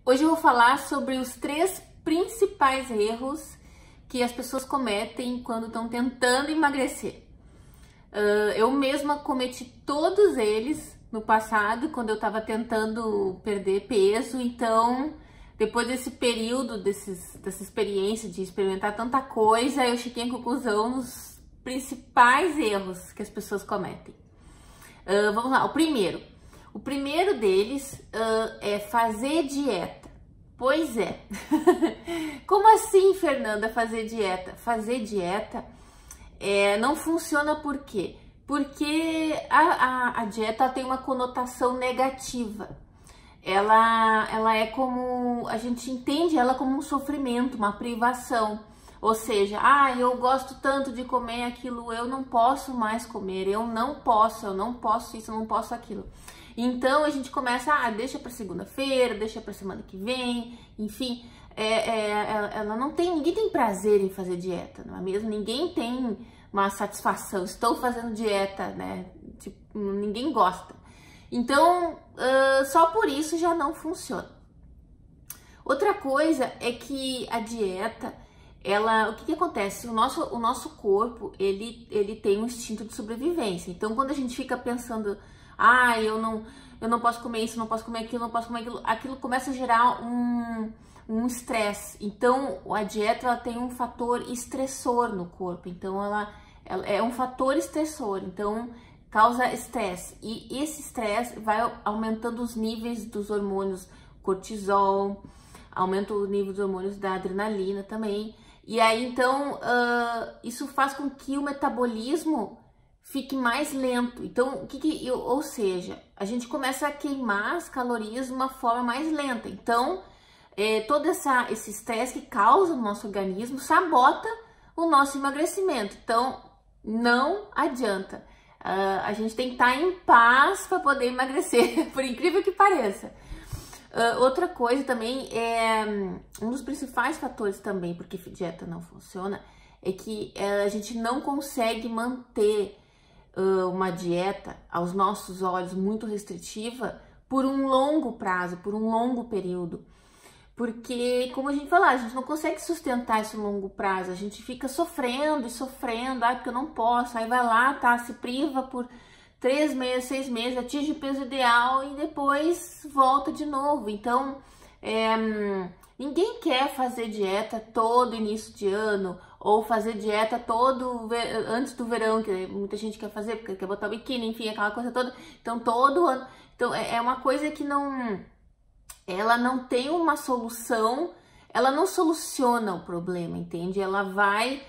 Hoje eu vou falar sobre os 3 principais erros que as pessoas cometem quando estão tentando emagrecer. Eu mesma cometi todos eles no passado, quando eu estava tentando perder peso. Então, depois desse período, dessa experiência de experimentar tanta coisa, eu cheguei à conclusão nos principais erros que as pessoas cometem. Vamos lá, o primeiro deles é fazer dieta. Pois é. Como assim, Fernanda, fazer dieta? Fazer dieta não funciona por quê? Porque a dieta tem uma conotação negativa. Ela é como, a gente entende ela como um sofrimento, uma privação. Ou seja, eu gosto tanto de comer aquilo, eu não posso mais comer, eu não posso isso, eu não posso aquilo. Então a gente começa, deixa para segunda-feira, deixa para semana que vem, enfim, ela não tem, ninguém tem prazer em fazer dieta, não é mesmo? Ninguém tem uma satisfação, estou fazendo dieta, né? Tipo, ninguém gosta. Então, só por isso já não funciona. Outra coisa é que a dieta, o que acontece? O nosso corpo, ele tem um instinto de sobrevivência. Então, quando a gente fica pensando, eu não posso comer isso, não posso comer aquilo, não posso comer aquilo, aquilo começa a gerar um estresse. Então, a dieta, ela tem um fator estressor no corpo. Então, ela é um fator estressor. Então, causa estresse. E esse estresse vai aumentando os níveis dos hormônios cortisol, aumenta o nível dos hormônios da adrenalina também. E aí, então, isso faz com que o metabolismo fique mais lento. Então, ou seja, a gente começa a queimar as calorias de uma forma mais lenta. Então, todo esse estresse que causa no nosso organismo sabota o nosso emagrecimento. Então, não adianta. A gente tem que estar em paz para poder emagrecer, por incrível que pareça. Outra coisa também um dos principais fatores também porque dieta não funciona é que a gente não consegue manter uma dieta aos nossos olhos muito restritiva por um longo prazo, por um longo período. Porque, como a gente falou, a gente não consegue sustentar esse longo prazo, a gente fica sofrendo e sofrendo, porque eu não posso, aí vai lá, se priva por 3 meses, 6 meses, atinge o peso ideal e depois volta de novo. Então, ninguém quer fazer dieta todo início de ano ou fazer dieta antes do verão, que muita gente quer fazer porque quer botar o biquíni, enfim, aquela coisa toda. Então, todo ano. Então, é uma coisa que ela não tem uma solução, ela não soluciona o problema, entende? Ela vai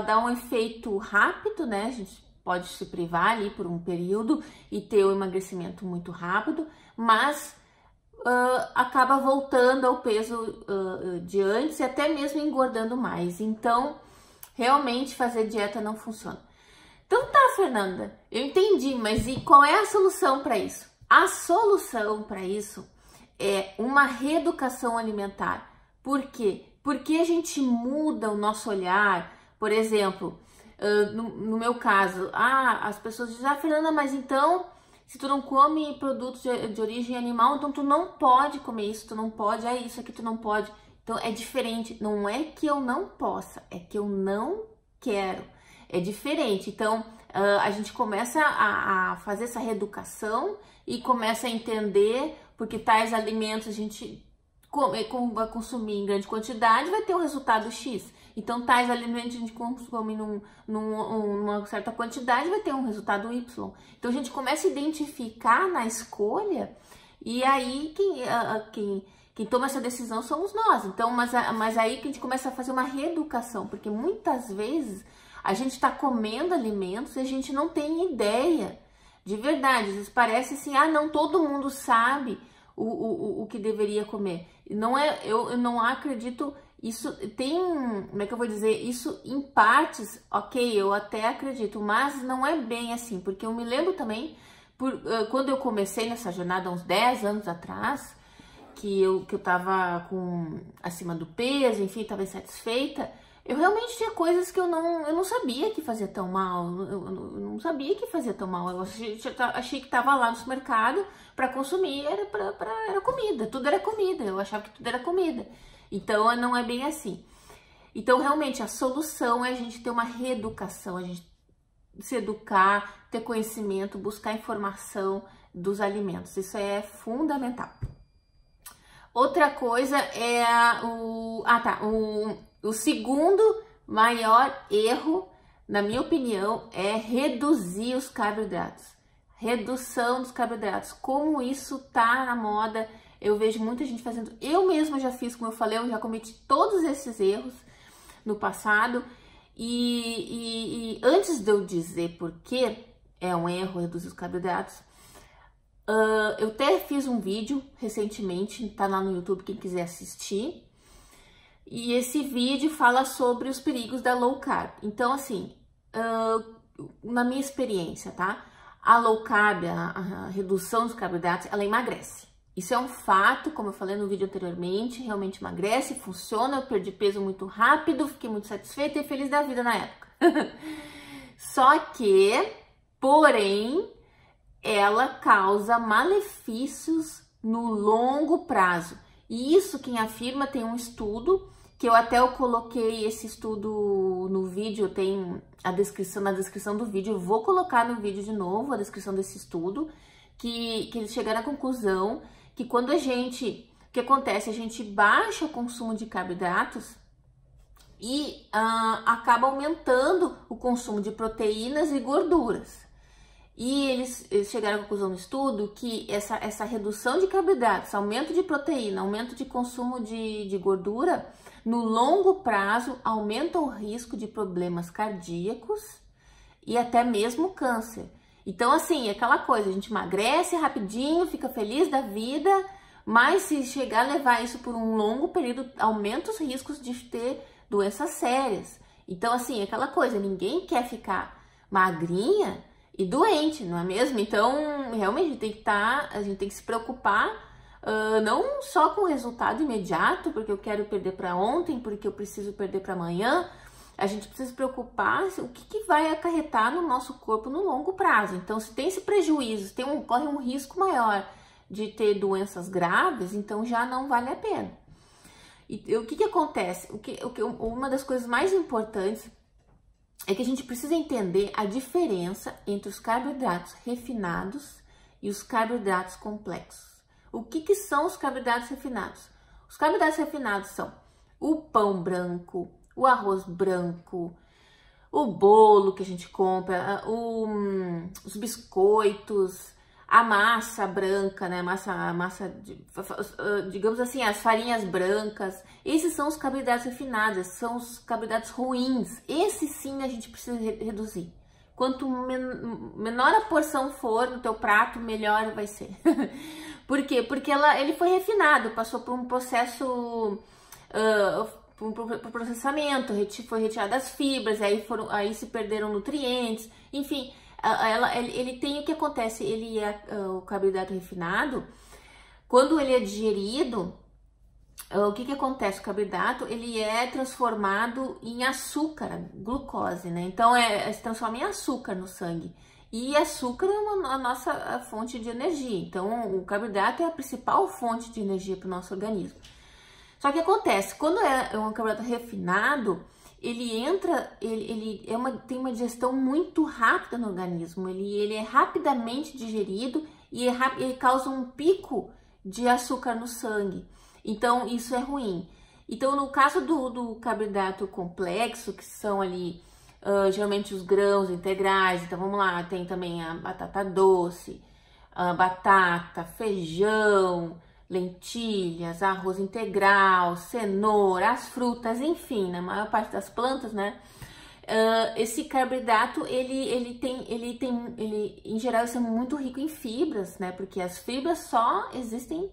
dar um efeito rápido, né? A gente pode se privar ali por um período e ter um emagrecimento muito rápido, mas acaba voltando ao peso de antes e até mesmo engordando mais. Então, realmente fazer dieta não funciona. Então tá, Fernanda, eu entendi, mas e qual é a solução para isso? A solução para isso é uma reeducação alimentar. Por quê? Porque a gente muda o nosso olhar. Por exemplo, no meu caso, as pessoas dizem, Fernanda, mas então, se tu não come produtos de origem animal, então tu não pode comer isso, tu não pode, isso aqui tu não pode. Então é diferente, não é que eu não possa, é que eu não quero. É diferente. Então, a gente começa a fazer essa reeducação e começa a entender porque tais alimentos a gente vai consumir em grande quantidade, vai ter um resultado X. Então, tais alimentos a gente consome numa certa quantidade, vai ter um resultado Y. Então, a gente começa a identificar na escolha e aí quem toma essa decisão somos nós. Então, mas aí que a gente começa a fazer uma reeducação, porque muitas vezes a gente está comendo alimentos e a gente não tem ideia. De verdade, às vezes parece assim, não, todo mundo sabe o que deveria comer. Não é, eu não acredito, isso tem, como é que eu vou dizer, isso em partes, ok, eu até acredito, mas não é bem assim, porque eu me lembro também, quando eu comecei nessa jornada, há uns 10 anos atrás, que eu tava acima do peso, enfim, tava insatisfeita, eu realmente tinha coisas que eu não sabia que fazia tão mal, eu não sabia que fazia tão mal, eu achei que tava lá no supermercado para consumir, era comida, tudo era comida, eu achava que tudo era comida. Então não é bem assim. Então realmente a solução é a gente ter uma reeducação, a gente se educar, ter conhecimento, buscar informação dos alimentos, isso é fundamental. Outra coisa é o segundo maior erro, na minha opinião, é reduzir os carboidratos. Redução dos carboidratos. Como isso tá na moda, eu vejo muita gente fazendo. Eu mesma já fiz, como eu falei, eu já cometi todos esses erros no passado. E antes de eu dizer por que é um erro reduzir os carboidratos, eu até fiz um vídeo recentemente, tá lá no YouTube, quem quiser assistir. E esse vídeo fala sobre os perigos da low carb. Então, assim, na minha experiência, tá? A low carb, a redução dos carboidratos, ela emagrece. Isso é um fato, como eu falei no vídeo anteriormente, realmente emagrece, funciona. Eu perdi peso muito rápido, fiquei muito satisfeita e feliz da vida na época. Só que, porém, ela causa malefícios no longo prazo. E isso quem afirma, tem um estudo, que eu coloquei esse estudo no vídeo, tem na descrição do vídeo, eu vou colocar no vídeo de novo a descrição desse estudo, que eles chegaram à conclusão que quando o que acontece? A gente baixa o consumo de carboidratos e acaba aumentando o consumo de proteínas e gorduras. E eles chegaram à conclusão no estudo que essa redução de carboidratos, aumento de proteína, aumento de consumo de gordura, no longo prazo aumenta o risco de problemas cardíacos e até mesmo câncer. Então, assim, é aquela coisa, a gente emagrece rapidinho, fica feliz da vida, mas se chegar a levar isso por um longo período, aumenta os riscos de ter doenças sérias. Então, assim, é aquela coisa, ninguém quer ficar magrinha e doente, não é mesmo? Então, realmente, a gente tem que se preocupar, não só com o resultado imediato, porque eu quero perder para ontem, porque eu preciso perder para amanhã. A gente precisa se preocupar o que vai acarretar no nosso corpo no longo prazo. Então, se tem esse prejuízo, corre um risco maior de ter doenças graves, então já não vale a pena. E o que acontece? Uma das coisas mais importantes é que a gente precisa entender a diferença entre os carboidratos refinados e os carboidratos complexos. O que são os carboidratos refinados? Os carboidratos refinados são o pão branco, o arroz branco, o bolo que a gente compra, os biscoitos, a massa branca, né? Digamos assim, as farinhas brancas. Esses são os carboidratos refinados, são os carboidratos ruins. Esses sim a gente precisa reduzir. Quanto menor a porção for no teu prato, melhor vai ser. Por quê? Porque ele foi refinado, passou por um processo, por processamento, foi retirado as fibras, aí se perderam nutrientes, enfim. Ele tem o que acontece, o carboidrato refinado, quando ele é digerido, o que acontece? O carboidrato, ele é transformado em açúcar, glucose, né? Então, se transforma em açúcar no sangue. E açúcar é a nossa fonte de energia. Então, o carboidrato é a principal fonte de energia para o nosso organismo. Só que acontece, quando é um carboidrato refinado, tem uma digestão muito rápida no organismo, ele é rapidamente digerido e ele causa um pico de açúcar no sangue, então isso é ruim. Então, no caso do carboidrato complexo, que são ali geralmente os grãos integrais, então vamos lá, tem também a batata doce, a batata, feijão, lentilhas, arroz integral, cenoura, as frutas, enfim, na maior parte das plantas, né? Esse carboidrato, ele em geral, isso é muito rico em fibras, né? Porque as fibras só existem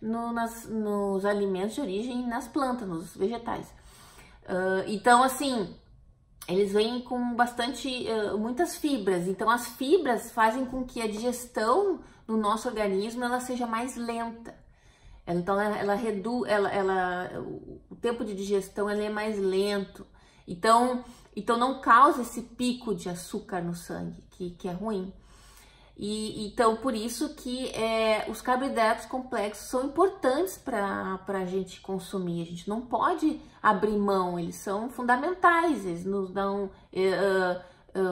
nos alimentos de origem nas plantas, nos vegetais. Então, assim, eles vêm com muitas fibras. Então, as fibras fazem com que a digestão no nosso organismo ela seja mais lenta. Então, ela reduz, o tempo de digestão ele é mais lento. Então não causa esse pico de açúcar no sangue, que é ruim. Então, por isso que os carboidratos complexos são importantes para a gente consumir. A gente não pode abrir mão, eles são fundamentais, eles nos dão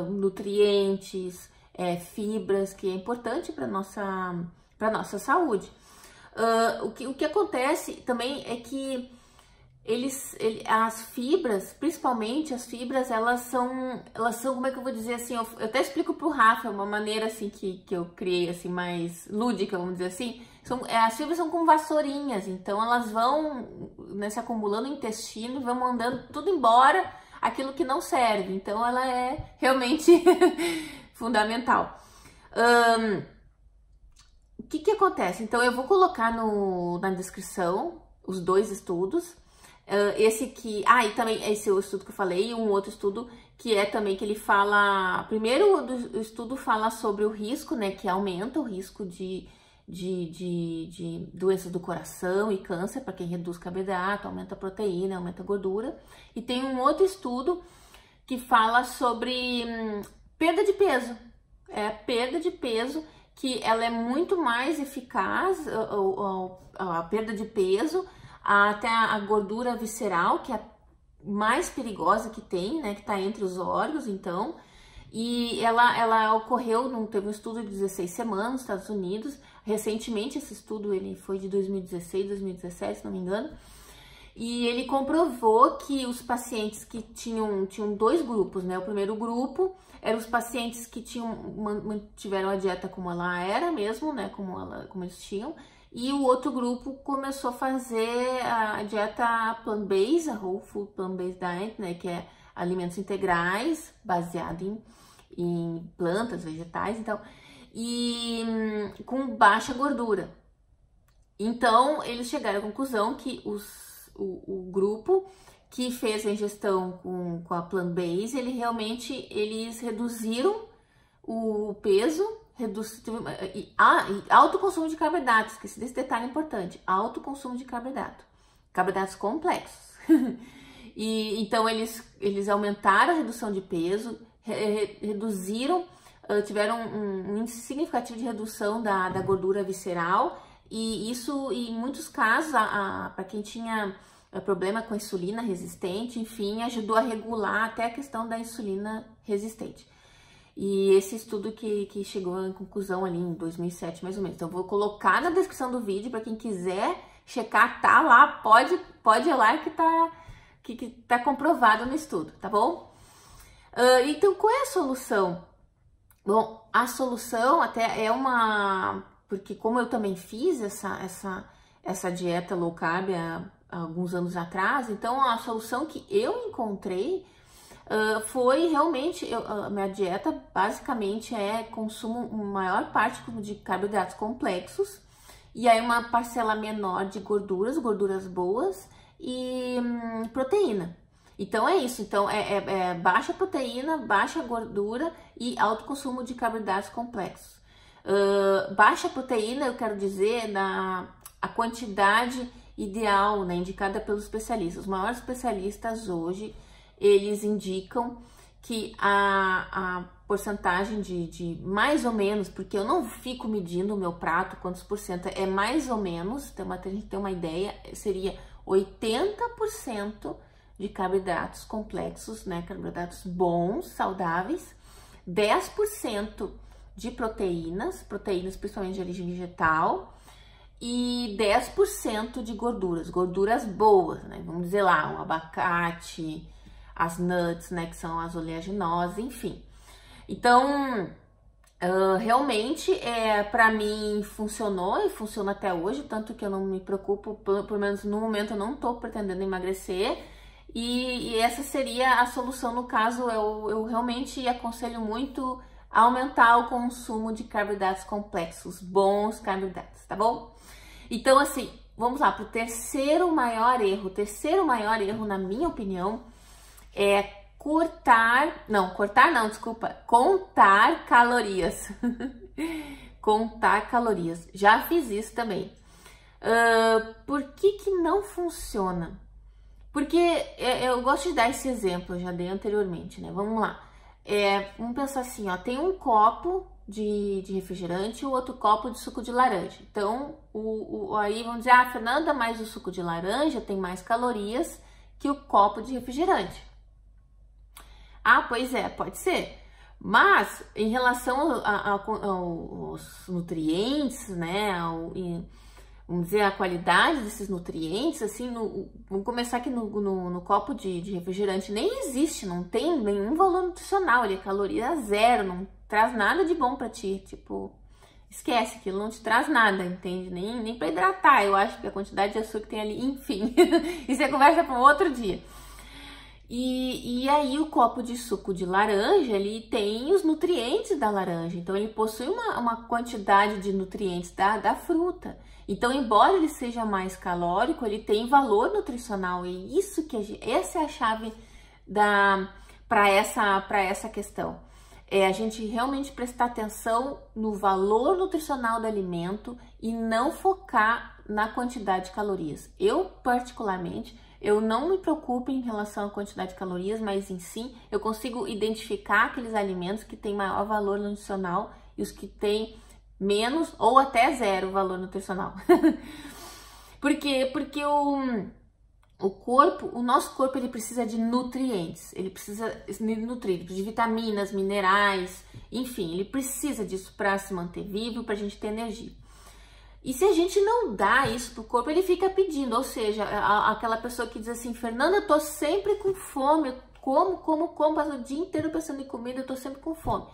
nutrientes, fibras, que é importante para nossa saúde. O que acontece também é que as fibras, principalmente as fibras, elas são, como é que eu vou dizer assim, eu até explico pro Rafa, uma maneira assim que eu criei assim, mais lúdica, vamos dizer assim, as fibras são como vassourinhas, então elas vão, né, se acumulando no intestino, vão mandando tudo embora, aquilo que não serve, então ela é realmente fundamental. O que acontece? Então eu vou colocar na descrição os dois estudos. Esse aqui, e também esse é o estudo que eu falei, e um outro estudo que é também que ele fala, primeiro o estudo fala sobre o risco, né, que aumenta o risco de doenças do coração e câncer, para quem reduz carboidrato, aumenta a proteína, aumenta a gordura, e tem um outro estudo que fala sobre perda de peso, perda de peso, que ela é muito mais eficaz, a perda de peso, até a gordura visceral, que é a mais perigosa que tem, né, que tá entre os órgãos, então, e ela ocorreu, teve um estudo de 16 semanas nos Estados Unidos, recentemente esse estudo, ele foi de 2016, 2017, se não me engano, e ele comprovou que os pacientes que tinham dois grupos, né, o primeiro grupo eram os pacientes que mantiveram a dieta como ela era mesmo, né, como eles tinham, e o outro grupo começou a fazer a dieta plant-based, a Whole Food Plant-Based Diet, né, que é alimentos integrais, baseado em plantas, vegetais, então, e com baixa gordura. Então, eles chegaram à conclusão que o grupo que fez a ingestão com a plant-based, eles reduziram o peso, e alto consumo de carboidratos, esqueci desse detalhe importante, alto consumo de carboidratos complexos. E então eles aumentaram a redução de peso, tiveram um índice significativo de redução da gordura visceral, e isso, em muitos casos, para quem tinha problema com insulina resistente, enfim, ajudou a regular até a questão da insulina resistente. E esse estudo que chegou à conclusão ali em 2007, mais ou menos. Então, vou colocar na descrição do vídeo para quem quiser checar, tá lá, pode ir lá que tá comprovado no estudo, tá bom? Então, qual é a solução? Bom, a solução até porque como eu também fiz essa dieta low carb há alguns anos atrás, então a solução que eu encontrei foi realmente, a minha dieta basicamente consumo maior parte de carboidratos complexos, e aí uma parcela menor de gorduras boas e proteína. Então é isso, então baixa proteína, baixa gordura e alto consumo de carboidratos complexos. Baixa proteína, eu quero dizer, a quantidade ideal, né, indicada pelos especialistas. Os maiores especialistas hoje, eles indicam que a porcentagem de mais ou menos, porque eu não fico medindo o meu prato, quantos por cento, é mais ou menos, então a gente tem uma ideia, seria 80% de carboidratos complexos, né, carboidratos bons, saudáveis, 10% de proteínas principalmente de origem vegetal, e 10% de gorduras boas, né, vamos dizer lá, o abacate, as nuts, né, que são as oleaginosas, enfim. Então, realmente, para mim funcionou e funciona até hoje, tanto que eu não me preocupo, pelo menos no momento eu não tô pretendendo emagrecer, e essa seria a solução. No caso, eu realmente aconselho muito a aumentar o consumo de carboidratos complexos, bons carboidratos, tá bom? Então, assim, vamos lá, pro terceiro maior erro. O terceiro maior erro, na minha opinião, é contar calorias. Contar calorias. Já fiz isso também. Por que não funciona? Porque eu gosto de dar esse exemplo, eu já dei anteriormente, né? Vamos lá. Vamos pensar assim, ó, tem um copo de refrigerante e o outro copo de suco de laranja. Então, aí vamos dizer, Fernanda, mas o suco de laranja tem mais calorias que o copo de refrigerante. Pois é, pode ser. Mas, em relação aos nutrientes, né, vamos dizer, a qualidade desses nutrientes, assim, vamos começar aqui no copo de refrigerante, nem existe, não tem nenhum valor nutricional, ele é caloria zero, não traz nada de bom pra ti, tipo, esquece, aquilo não te traz nada, entende? Nem pra hidratar, eu acho que a quantidade de açúcar que tem ali, enfim, isso é conversa para um outro dia. E aí o copo de suco de laranja, ele tem os nutrientes da laranja, então ele possui uma quantidade de nutrientes da fruta. Então, embora ele seja mais calórico, ele tem valor nutricional, e isso essa é a chave para essa questão. A gente realmente prestar atenção no valor nutricional do alimento e não focar na quantidade de calorias. Eu, particularmente, eu não me preocupo em relação à quantidade de calorias, mas em si eu consigo identificar aqueles alimentos que têm maior valor nutricional e os que têm menos ou até zero valor nutricional. Por quê? Porque o nosso corpo, ele precisa de nutrientes, ele precisa de nutrientes, de vitaminas, minerais, enfim, ele precisa disso para se manter vivo, para a gente ter energia. E se a gente não dá isso pro corpo, ele fica pedindo, ou seja, aquela pessoa que diz assim, Fernanda, eu tô sempre com fome, eu como, passo o dia inteiro pensando em comida, eu tô sempre com fome.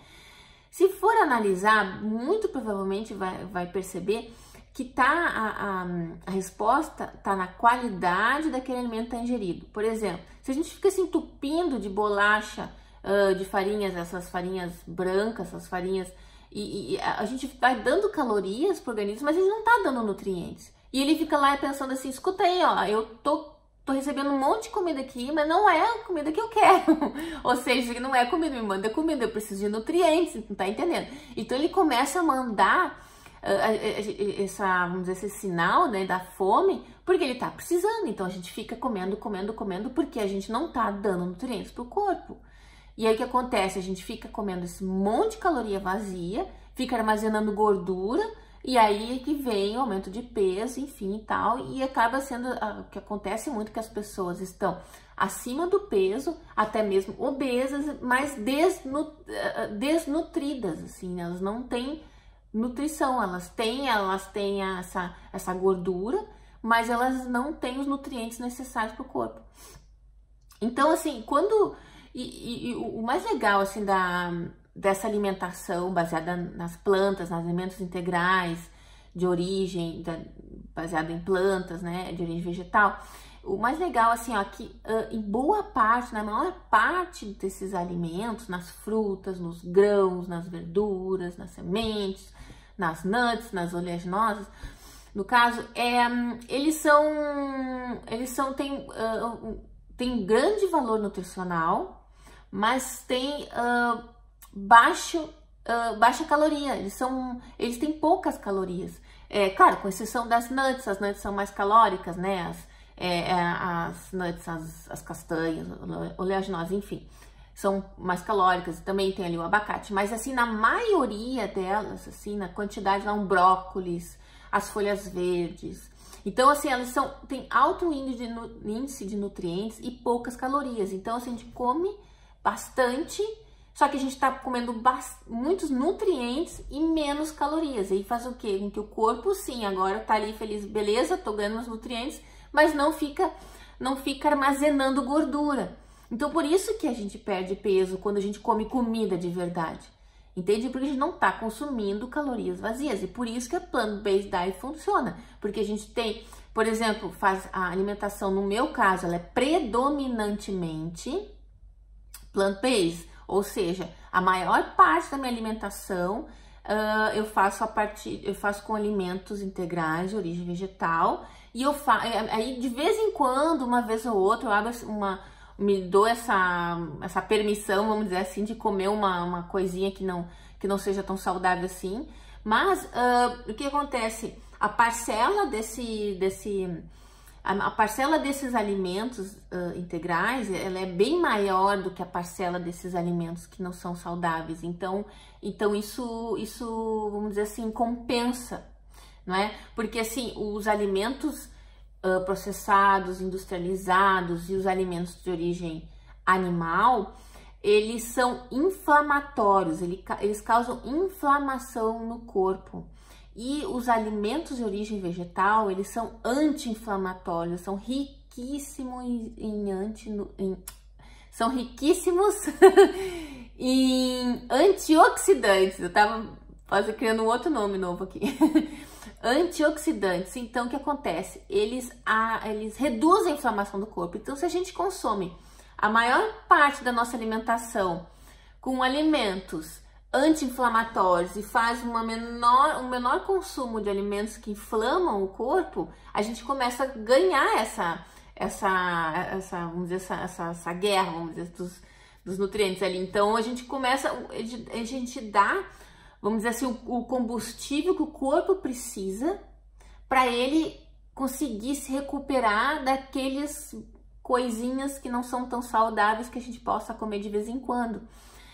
Se for analisar, muito provavelmente vai perceber que a resposta tá na qualidade daquele alimento que tá ingerido. Por exemplo, se a gente fica se entupindo de bolacha, de farinhas, essas farinhas brancas, essas farinhas, e a gente vai dando calorias pro organismo, mas a gente não tá dando nutrientes. E ele fica lá pensando assim, escuta aí, ó, eu tô recebendo um monte de comida aqui, mas não é a comida que eu quero. Ou seja, não é comida, me manda comida, eu preciso de nutrientes, não tá entendendo? Então ele começa a mandar vamos dizer, esse sinal, né, da fome, porque ele tá precisando. Então a gente fica comendo, porque a gente não tá dando nutrientes pro corpo. E aí o que acontece? A gente fica comendo esse monte de caloria vazia, fica armazenando gordura, e aí é que vem o aumento de peso, enfim e tal, e acaba sendo o que acontece muito, que as pessoas estão acima do peso, até mesmo obesas, mas desnutridas, assim, elas não têm nutrição, elas têm essa gordura, mas elas não têm os nutrientes necessários para o corpo. Então, assim, o mais legal, assim, dessa alimentação baseada nas plantas, nos alimentos integrais, de origem, baseada em plantas, né, de origem vegetal, o mais legal, assim, ó, que em boa parte, na maior parte desses alimentos, nas frutas, nos grãos, nas verduras, nas sementes, nas nuts, nas oleaginosas, no caso, tem grande valor nutricional, mas tem baixa caloria, eles têm poucas calorias. Claro, com exceção das nuts, as nuts são mais calóricas, né? As nuts, as castanhas, oleaginosas, enfim, são mais calóricas. Também tem ali o abacate, mas assim, na maioria delas, assim, na quantidade, lá, um brócolis, as folhas verdes. Então, assim, elas têm alto índice de nutrientes e poucas calorias. Então, assim, a gente come bastante, só que a gente tá comendo muitos nutrientes e menos calorias. E aí faz o quê? Com que o corpo, sim, agora tá ali feliz, beleza, tô ganhando os nutrientes, mas não fica armazenando gordura. Então, por isso que a gente perde peso quando a gente come comida de verdade. Entende? Porque a gente não tá consumindo calorias vazias. E por isso que a Plant-Based Diet funciona. Porque a gente tem, por exemplo, faz a alimentação, no meu caso, ela é predominantemente plant-based. Ou seja, a maior parte da minha alimentação eu faço com alimentos integrais de origem vegetal. E aí de vez em quando, uma vez ou outra, me dou essa permissão, vamos dizer assim, de comer uma coisinha que não seja tão saudável assim. Mas o que acontece? A parcela a parcela desses alimentos integrais, ela é bem maior do que a parcela desses alimentos que não são saudáveis. Então isso, vamos dizer assim, compensa, não é? Porque assim, os alimentos processados, industrializados e os alimentos de origem animal, eles são inflamatórios, eles causam inflamação no corpo. E os alimentos de origem vegetal, eles são anti-inflamatórios, são riquíssimos são riquíssimos em antioxidantes. Eu tava quase criando um outro nome novo aqui. Antioxidantes. Então, o que acontece? Eles reduzem a inflamação do corpo. Então, se a gente consome a maior parte da nossa alimentação com alimentos anti-inflamatórios e faz um menor consumo de alimentos que inflamam o corpo, a gente começa a ganhar vamos dizer, essa guerra, vamos dizer, dos nutrientes ali. Então a gente dá, vamos dizer assim, o combustível que o corpo precisa para ele conseguir se recuperar daqueles coisinhas que não são tão saudáveis que a gente possa comer de vez em quando.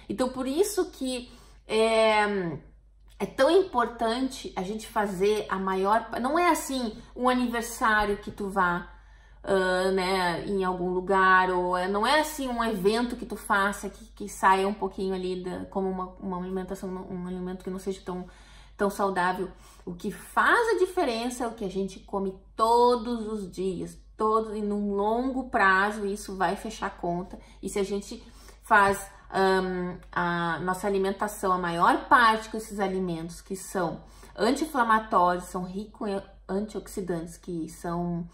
Então por isso que é tão importante a gente fazer a maior... Não é assim um aniversário que tu vá né, em algum lugar, ou não é assim um evento que tu faça que saia um pouquinho ali como uma alimentação, um alimento que não seja tão saudável. O que faz a diferença é o que a gente come todos os dias, e num longo prazo isso vai fechar a conta. E se a gente faz a nossa alimentação, a maior parte com esses alimentos que são anti-inflamatórios, são ricos em antioxidantes, que são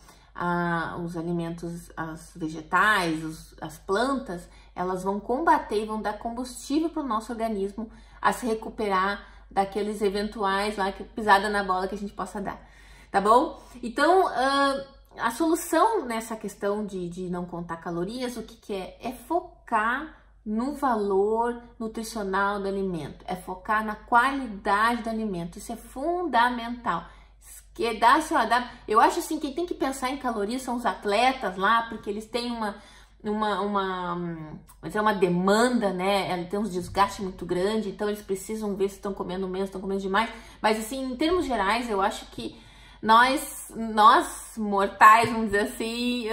os alimentos, as vegetais, as plantas, elas vão combater e vão dar combustível para o nosso organismo a se recuperar daqueles eventuais lá, pisada na bola que a gente possa dar, tá bom? Então, a solução nessa questão de não contar calorias, o que é? É focar no valor nutricional do alimento, é focar na qualidade do alimento. Isso é fundamental. Eu acho assim, quem tem que pensar em calorias são os atletas lá, porque eles têm uma demanda, né? Ela tem uns desgastes muito grande, então eles precisam ver se estão comendo menos, estão comendo demais. Mas assim, em termos gerais, eu acho que nós mortais, vamos dizer assim,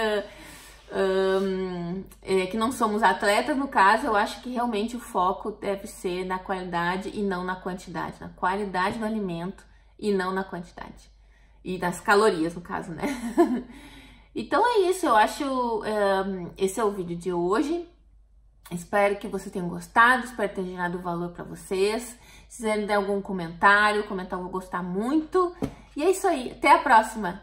que não somos atletas, no caso, eu acho que realmente o foco deve ser na qualidade e não na quantidade, na qualidade do alimento e não na quantidade, e das calorias, no caso, né? Então é isso, eu acho, esse é o vídeo de hoje. Espero que vocês tenham gostado, espero ter gerado valor para vocês. Se quiserem dar algum comentário, eu vou gostar muito. E é isso aí, até a próxima!